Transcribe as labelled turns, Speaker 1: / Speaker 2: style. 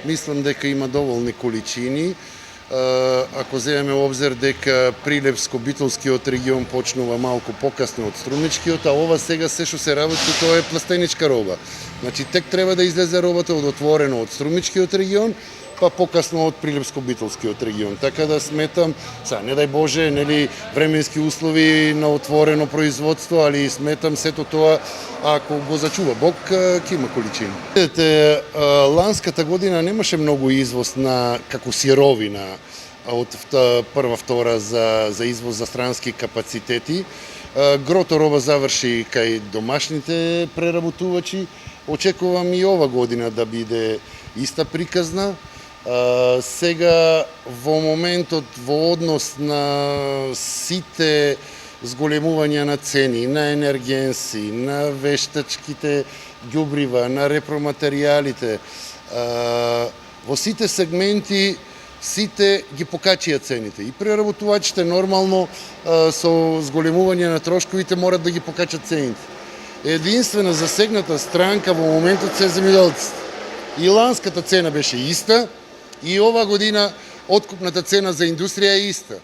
Speaker 1: Мислам дека има доволни количини. Ако земеме обзир дека Прилепско-Битолскиот регион почнува малку покасно од Струмичкиот, а ова сега се што се работи тоа е пластеничка роба. Значи тек треба да излезе робата од отворено од Струмичкиот регион, па покасно од Прилепско-Битолскиот регион. Така да сметам, не дај Боже, нели временски услови на отворено производство, али сметам сето тоа ако го зачува Бог, ќе има количини. Видете, ланската година немаше многу извоз на како сировина од прва втора за извоз за странски капацитети. Грото роба заврши кај домашните преработувачи. Очекувам и ова година да биде иста приказна. Сега во моментот во однос на сите зголемувања на цени, на енергенси, на вештачките ѓубрива, на репроматеријалите, во сите сегменти сите ги покачија цените. И преработувачите нормално со зголемување на трошковите морат да ги покачат цените. Единствена засегната странка во моментот се земјоделците. И ланската цена беше иста, и ова година откупната цена за индустрија е иста.